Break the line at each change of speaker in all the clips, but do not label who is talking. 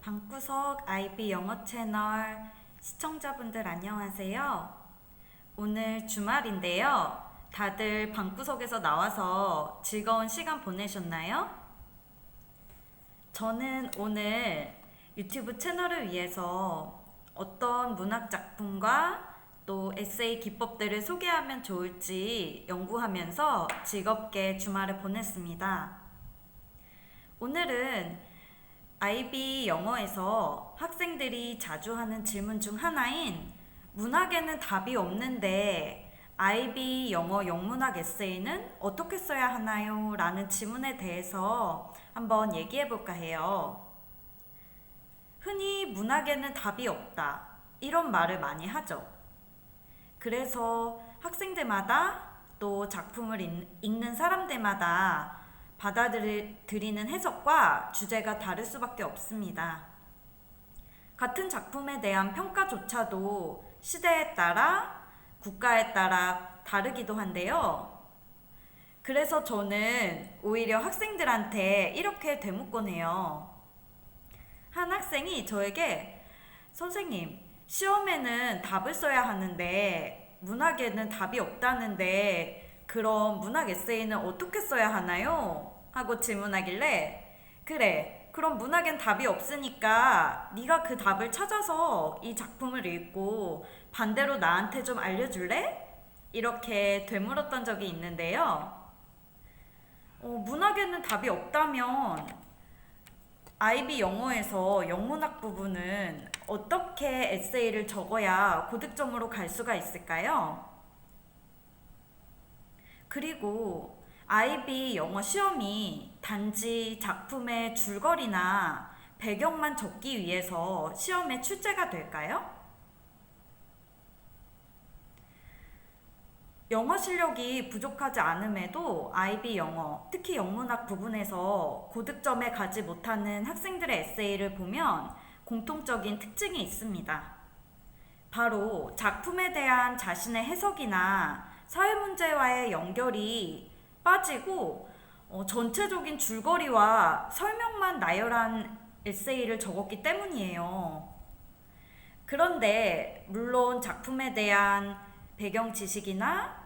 방구석 IB 영어 채널 시청자분들 안녕하세요. 오늘 주말인데요. 다들 방구석에서 나와서 즐거운 시간 보내셨나요? 저는 오늘 유튜브 채널을 위해서 어떤 문학 작품과 또 에세이 기법들을 소개하면 좋을지 연구하면서 즐겁게 주말을 보냈습니다. 오늘은 IB 영어에서 학생들이 자주 하는 질문 중 하나인 문학에는 답이 없는데 IB 영어 영문학 에세이는 어떻게 써야 하나요? 라는 질문에 대해서 한번 얘기해 볼까 해요. 흔히 문학에는 답이 없다. 이런 말을 많이 하죠. 그래서 학생들마다 또 작품을 읽는 사람들마다 받아들이는 해석과 주제가 다를 수밖에 없습니다. 같은 작품에 대한 평가조차도 시대에 따라, 국가에 따라 다르기도 한데요. 그래서 저는 오히려 학생들한테 이렇게 되묻곤 해요. 한 학생이 저에게 선생님, 시험에는 답을 써야 하는데 문학에는 답이 없다는데 그럼 문학 에세이는 어떻게 써야 하나요? 하고 질문하길래 그래, 그럼 문학엔 답이 없으니까 네가 그 답을 찾아서 이 작품을 읽고 반대로 나한테 좀 알려줄래? 이렇게 되물었던 적이 있는데요. 문학에는 답이 없다면 IB 영어에서 영문학 부분은 어떻게 에세이를 적어야 고득점으로 갈 수가 있을까요? 그리고 IB 영어 시험이 단지 작품의 줄거리나 배경만 적기 위해서 시험에 출제가 될까요? 영어 실력이 부족하지 않음에도 IB 영어, 특히 영문학 부분에서 고득점에 가지 못하는 학생들의 에세이를 보면 공통적인 특징이 있습니다. 바로 작품에 대한 자신의 해석이나 사회 문제와의 연결이 빠지고 전체적인 줄거리와 설명만 나열한 에세이를 적었기 때문이에요. 그런데 물론 작품에 대한 배경 지식이나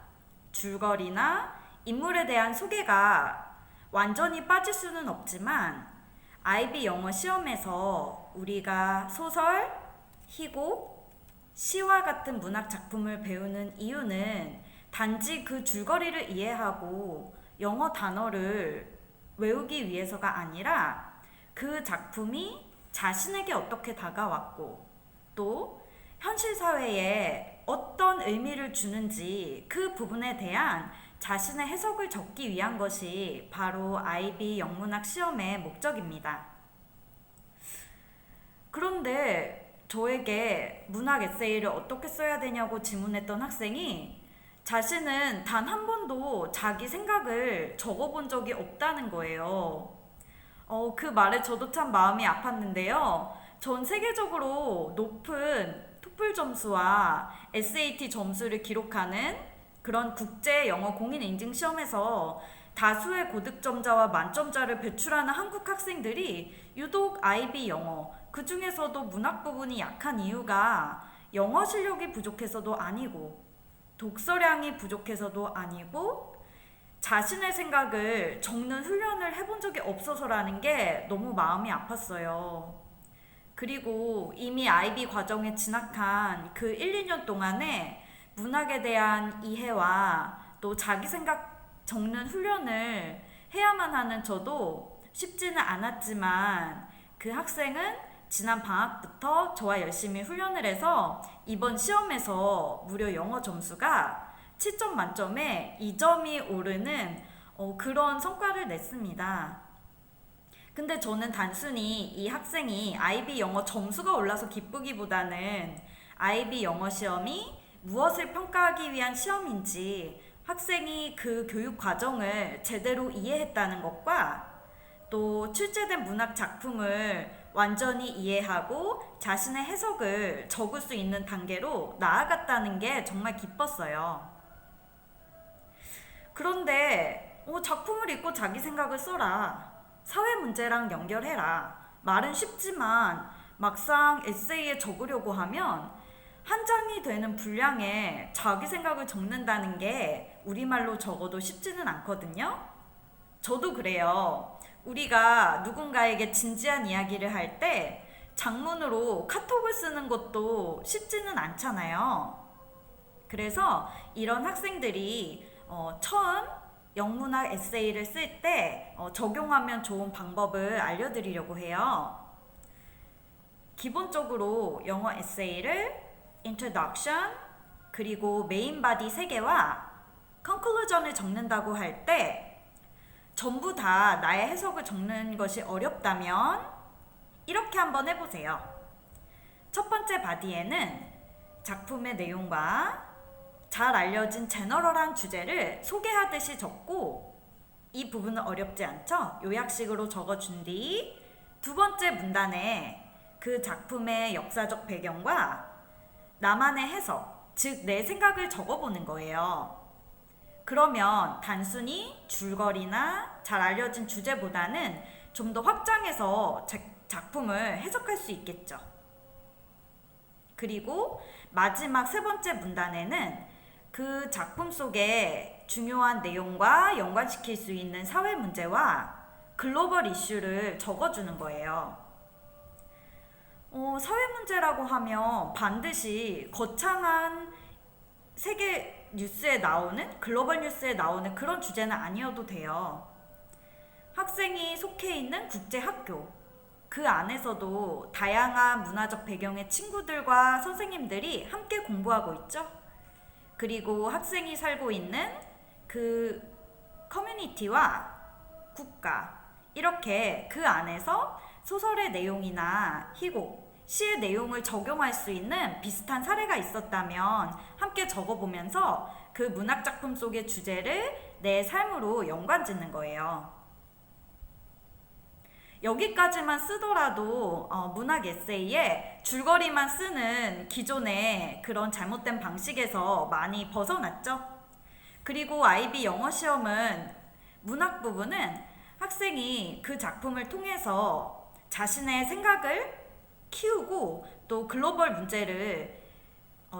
줄거리나 인물에 대한 소개가 완전히 빠질 수는 없지만 IB 영어 시험에서 우리가 소설, 희곡, 시와 같은 문학 작품을 배우는 이유는 단지 그 줄거리를 이해하고 영어 단어를 외우기 위해서가 아니라 그 작품이 자신에게 어떻게 다가왔고 또 현실 사회에 어떤 의미를 주는지 그 부분에 대한 자신의 해석을 적기 위한 것이 바로 IB 영문학 시험의 목적입니다. 그런데 저에게 문학 에세이를 어떻게 써야 되냐고 질문했던 학생이 자신은 단 한 번도 자기 생각을 적어본 적이 없다는 거예요. 그 말에 저도 참 마음이 아팠는데요. 전 세계적으로 높은 토플 점수와 SAT 점수를 기록하는 그런 국제 영어 공인 인증 시험에서 다수의 고득점자와 만점자를 배출하는 한국 학생들이 유독 IB 영어, 그 중에서도 문학 부분이 약한 이유가 영어 실력이 부족해서도 아니고 독서량이 부족해서도 아니고 자신의 생각을 적는 훈련을 해본 적이 없어서라는 게 너무 마음이 아팠어요. 그리고 이미 IB 과정에 진학한 그 1, 2년 동안에 문학에 대한 이해와 또 자기 생각 적는 훈련을 해야만 하는 저도 쉽지는 않았지만 그 학생은 지난 방학부터 저와 열심히 훈련을 해서 이번 시험에서 무려 영어 점수가 7점 만점에 2점이 오르는 그런 성과를 냈습니다. 근데 저는 단순히 이 학생이 IB 영어 점수가 올라서 기쁘기보다는 IB 영어 시험이 무엇을 평가하기 위한 시험인지 학생이 그 교육 과정을 제대로 이해했다는 것과 또 출제된 문학 작품을 완전히 이해하고 자신의 해석을 적을 수 있는 단계로 나아갔다는 게 정말 기뻤어요. 그런데 작품을 읽고 자기 생각을 써라. 사회 문제랑 연결해라. 말은 쉽지만 막상 에세이에 적으려고 하면 한 장이 되는 분량에 자기 생각을 적는다는 게 우리말로 적어도 쉽지는 않거든요. 저도 그래요. 우리가 누군가에게 진지한 이야기를 할 때 장문으로 카톡을 쓰는 것도 쉽지는 않잖아요. 그래서 이런 학생들이 처음 영문학 에세이를 쓸 때 적용하면 좋은 방법을 알려드리려고 해요. 기본적으로 영어 에세이를 introduction, 그리고 메인 바디 3개와 conclusion을 적는다고 할 때 전부 다 나의 해석을 적는 것이 어렵다면 이렇게 한번 해보세요. 첫 번째 바디에는 작품의 내용과 잘 알려진 제너럴한 주제를 소개하듯이 적고, 이 부분은 어렵지 않죠? 요약식으로 적어준 뒤 두 번째 문단에 그 작품의 역사적 배경과 나만의 해석, 즉 내 생각을 적어보는 거예요. 그러면 단순히 줄거리나 잘 알려진 주제보다는 좀 더 확장해서 작품을 해석할 수 있겠죠. 그리고 마지막 세 번째 문단에는 그 작품 속에 중요한 내용과 연관시킬 수 있는 사회 문제와 글로벌 이슈를 적어주는 거예요. 사회 문제라고 하면 반드시 거창한 세계 뉴스에 나오는, 글로벌 뉴스에 나오는 그런 주제는 아니어도 돼요. 학생이 속해 있는 국제 학교, 그 안에서도 다양한 문화적 배경의 친구들과 선생님들이 함께 공부하고 있죠. 그리고 학생이 살고 있는 그 커뮤니티와 국가, 이렇게 그 안에서 소설의 내용이나 희곡, 시의 내용을 적용할 수 있는 비슷한 사례가 있었다면 함께 적어보면서 그 문학작품 속의 주제를 내 삶으로 연관짓는 거예요. 여기까지만 쓰더라도 문학 에세이에 줄거리만 쓰는 기존의 그런 잘못된 방식에서 많이 벗어났죠. 그리고 IB 영어 시험은 문학 부분은 학생이 그 작품을 통해서 자신의 생각을 키우고 또 글로벌 문제를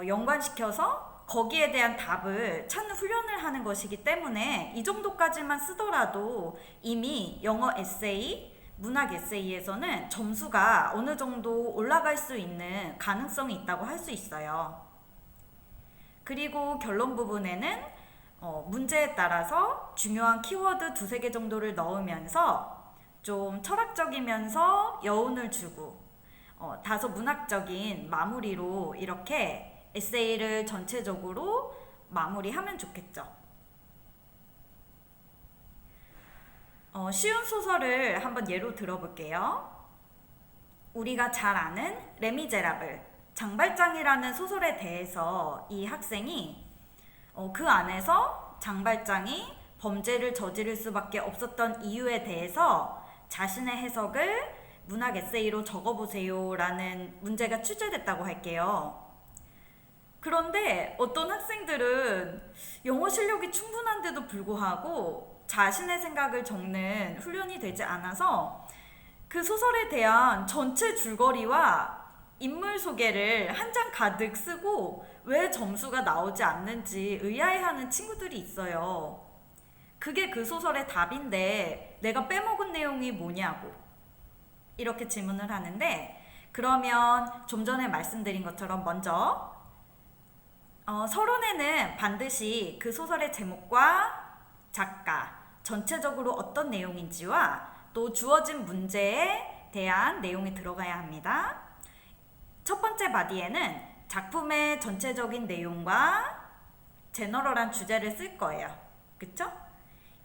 연관시켜서 거기에 대한 답을 찾는 훈련을 하는 것이기 때문에 이 정도까지만 쓰더라도 이미 영어 에세이, 문학 에세이에서는 점수가 어느 정도 올라갈 수 있는 가능성이 있다고 할 수 있어요. 그리고 결론 부분에는 문제에 따라서 중요한 키워드 2-3개 정도를 넣으면서 좀 철학적이면서 여운을 주고 다소 문학적인 마무리로 이렇게 에세이를 전체적으로 마무리하면 좋겠죠. 쉬운 소설을 한번 예로 들어볼게요. 우리가 잘 아는 레미제라블, 장발장이라는 소설에 대해서 이 학생이 그 안에서 장발장이 범죄를 저지를 수밖에 없었던 이유에 대해서 자신의 해석을 문학 에세이로 적어보세요 라는 문제가 출제됐다고 할게요. 그런데 어떤 학생들은 영어 실력이 충분한데도 불구하고 자신의 생각을 적는 훈련이 되지 않아서 그 소설에 대한 전체 줄거리와 인물 소개를 한 장 가득 쓰고 왜 점수가 나오지 않는지 의아해하는 친구들이 있어요. 그게 그 소설의 답인데 내가 빼먹은 내용이 뭐냐고 이렇게 질문을 하는데, 그러면 좀 전에 말씀드린 것처럼 먼저 서론에는 반드시 그 소설의 제목과 작가, 전체적으로 어떤 내용인지와 또 주어진 문제에 대한 내용이 들어가야 합니다. 첫 번째 바디에는 작품의 전체적인 내용과 제너럴한 주제를 쓸 거예요. 그쵸?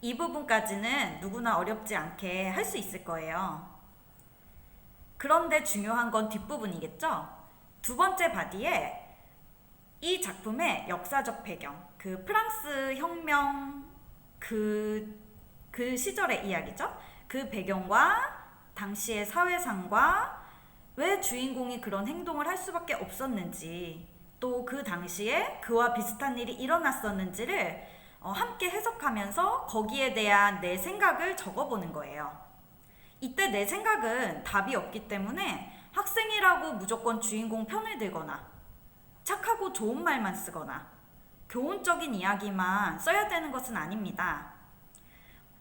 이 부분까지는 누구나 어렵지 않게 할 수 있을 거예요. 그런데 중요한 건 뒷부분이겠죠? 두 번째 바디에 이 작품의 역사적 배경, 그 프랑스 혁명 그 시절의 이야기죠? 그 배경과 당시의 사회상과 왜 주인공이 그런 행동을 할 수밖에 없었는지, 또 그 당시에 그와 비슷한 일이 일어났었는지를 함께 해석하면서 거기에 대한 내 생각을 적어보는 거예요. 이때 내 생각은 답이 없기 때문에 학생이라고 무조건 주인공 편을 들거나 착하고 좋은 말만 쓰거나 교훈적인 이야기만 써야 되는 것은 아닙니다.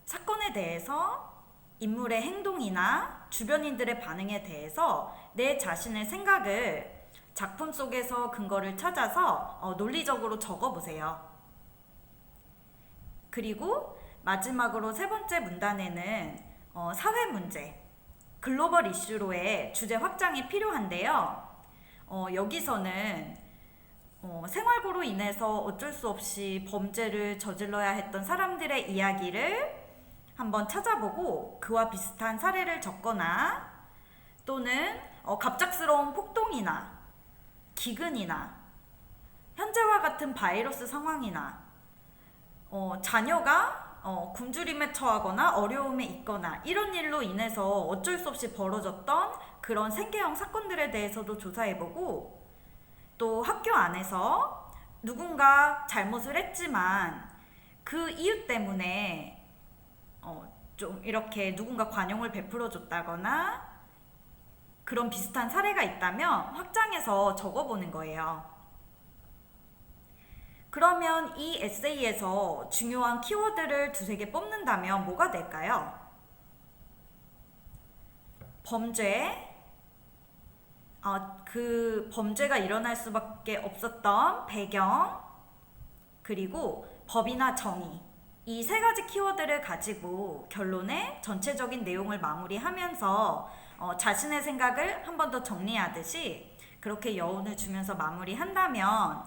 사건에 대해서 인물의 행동이나 주변인들의 반응에 대해서 내 자신의 생각을 작품 속에서 근거를 찾아서 논리적으로 적어보세요. 그리고 마지막으로 세 번째 문단에는 사회 문제, 글로벌 이슈로의 주제 확장이 필요한데요. 여기서는 생활고로 인해서 어쩔 수 없이 범죄를 저질러야 했던 사람들의 이야기를 한번 찾아보고 그와 비슷한 사례를 적거나 또는 갑작스러운 폭동이나 기근이나 현재와 같은 바이러스 상황이나 자녀가 굶주림에 처하거나 어려움에 있거나 이런 일로 인해서 어쩔 수 없이 벌어졌던 그런 생계형 사건들에 대해서도 조사해보고 또 학교 안에서 누군가 잘못을 했지만 그 이유 때문에 좀 이렇게 누군가 관용을 베풀어 줬다거나 그런 비슷한 사례가 있다면 확장해서 적어보는 거예요. 그러면 이 에세이에서 중요한 키워드를 두세 개 뽑는다면 뭐가 될까요? 범죄, 그 범죄가 일어날 수밖에 없었던 배경, 그리고 법이나 정의, 이 세 가지 키워드를 가지고 결론의 전체적인 내용을 마무리하면서 자신의 생각을 한 번 더 정리하듯이 그렇게 여운을 주면서 마무리한다면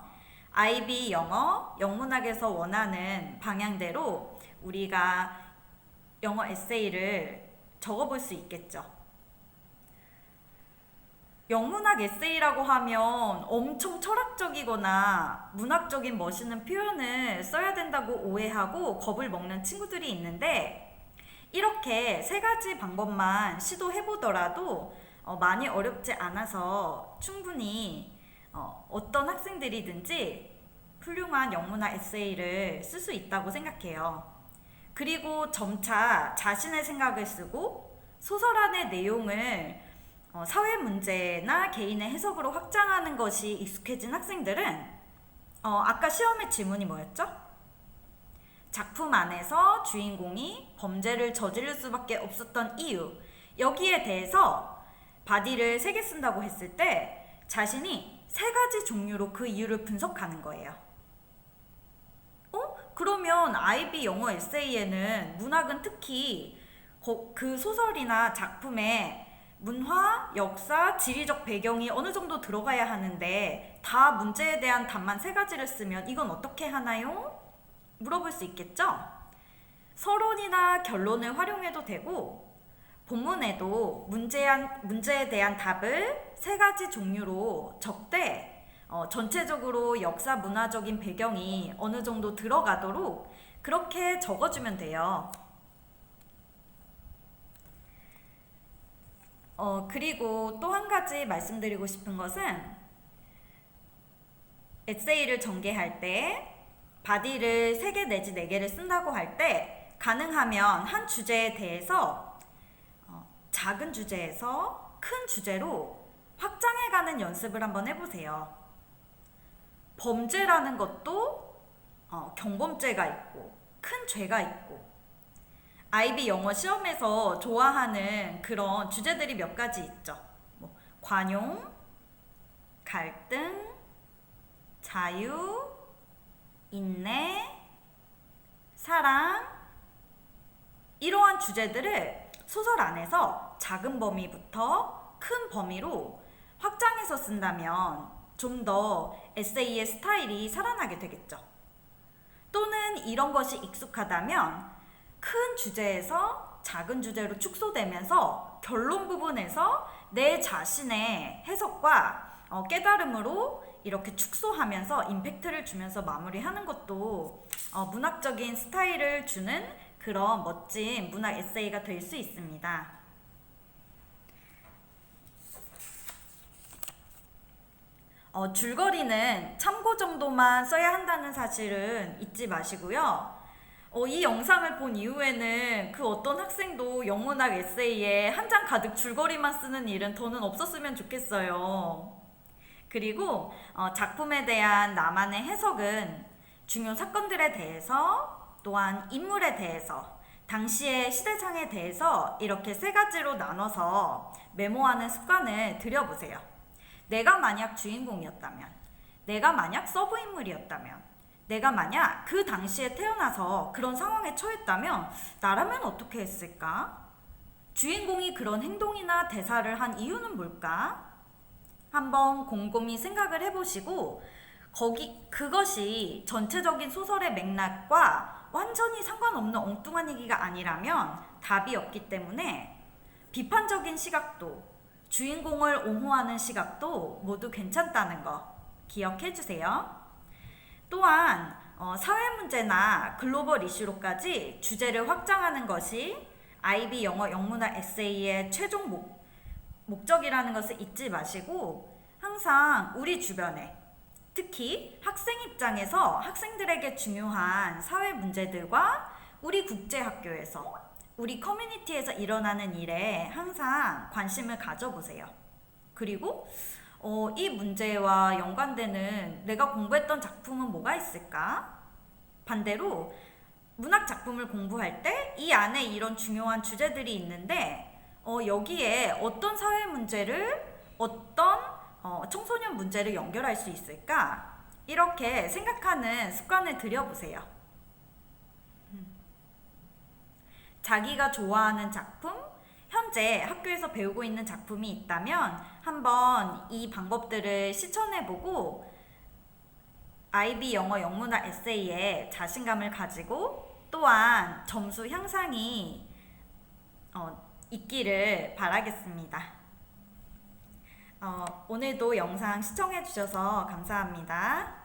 IB 영어, 영문학에서 원하는 방향대로 우리가 영어 에세이를 적어볼 수 있겠죠. 영문학 에세이라고 하면 엄청 철학적이거나 문학적인 멋있는 표현을 써야 된다고 오해하고 겁을 먹는 친구들이 있는데 이렇게 세 가지 방법만 시도해보더라도 많이 어렵지 않아서 충분히 어떤 학생들이든지 훌륭한 영문학 에세이를 쓸 수 있다고 생각해요. 그리고 점차 자신의 생각을 쓰고 소설 안의 내용을 사회 문제나 개인의 해석으로 확장하는 것이 익숙해진 학생들은 아까 시험의 질문이 뭐였죠? 작품 안에서 주인공이 범죄를 저지를 수밖에 없었던 이유, 여기에 대해서 바디를 3개 쓴다고 했을 때 자신이 3가지 종류로 그 이유를 분석하는 거예요. 그러면 IB 영어 에세이에는 문학은 특히 그 소설이나 작품에 문화, 역사, 지리적 배경이 어느 정도 들어가야 하는데 다 문제에 대한 답만 3가지를 쓰면 이건 어떻게 하나요? 물어볼 수 있겠죠? 서론이나 결론을 활용해도 되고 본문에도 문제에 대한 답을 3가지 종류로 적되 전체적으로 역사 문화적인 배경이 어느 정도 들어가도록 그렇게 적어주면 돼요. 그리고 또 한 가지 말씀드리고 싶은 것은 에세이를 전개할 때 바디를 3개 내지 4개를 쓴다고 할 때 가능하면 한 주제에 대해서 작은 주제에서 큰 주제로 확장해가는 연습을 한번 해보세요. 범죄라는 것도 경범죄가 있고 큰 죄가 있고 IB 영어 시험에서 좋아하는 그런 주제들이 몇 가지 있죠. 관용, 갈등, 자유, 인내, 사랑 이러한 주제들을 소설 안에서 작은 범위부터 큰 범위로 확장해서 쓴다면 좀 더 에세이의 스타일이 살아나게 되겠죠. 또는 이런 것이 익숙하다면 큰 주제에서 작은 주제로 축소되면서 결론 부분에서 내 자신의 해석과 깨달음으로 이렇게 축소하면서 임팩트를 주면서 마무리하는 것도 문학적인 스타일을 주는 그런 멋진 문학 에세이가 될 수 있습니다. 줄거리는 참고 정도만 써야 한다는 사실은 잊지 마시고요. 이 영상을 본 이후에는 그 어떤 학생도 영문학 에세이에 한 장 가득 줄거리만 쓰는 일은 더는 없었으면 좋겠어요. 그리고 작품에 대한 나만의 해석은 중요 사건들에 대해서, 또한 인물에 대해서, 당시의 시대상에 대해서 이렇게 세 가지로 나눠서 메모하는 습관을 들여보세요. 내가 만약 주인공이었다면, 내가 만약 서브 인물이었다면, 내가 만약 그 당시에 태어나서 그런 상황에 처했다면 나라면 어떻게 했을까? 주인공이 그런 행동이나 대사를 한 이유는 뭘까? 한번 곰곰이 생각을 해보시고 그것이 전체적인 소설의 맥락과 완전히 상관없는 엉뚱한 얘기가 아니라면 답이 없기 때문에 비판적인 시각도, 주인공을 옹호하는 시각도 모두 괜찮다는 거 기억해 주세요. 또한 사회 문제나 글로벌 이슈로까지 주제를 확장하는 것이 IB 영어 영문학 에세이의 최종 목적이라는 것을 잊지 마시고 항상 우리 주변에, 특히 학생 입장에서 학생들에게 중요한 사회 문제들과 우리 국제학교에서, 우리 커뮤니티에서 일어나는 일에 항상 관심을 가져보세요. 그리고 이 문제와 연관되는 내가 공부했던 작품은 뭐가 있을까? 반대로 문학 작품을 공부할 때 이 안에 이런 중요한 주제들이 있는데 여기에 어떤 사회 문제를, 어떤 청소년 문제를 연결할 수 있을까? 이렇게 생각하는 습관을 들여보세요. 자기가 좋아하는 작품, 현재 학교에서 배우고 있는 작품이 있다면 한번 이 방법들을 실천해보고 IB 영어 영문학 에세이에 자신감을 가지고 또한 점수 향상이 있기를 바라겠습니다. 오늘도 영상 시청해주셔서 감사합니다.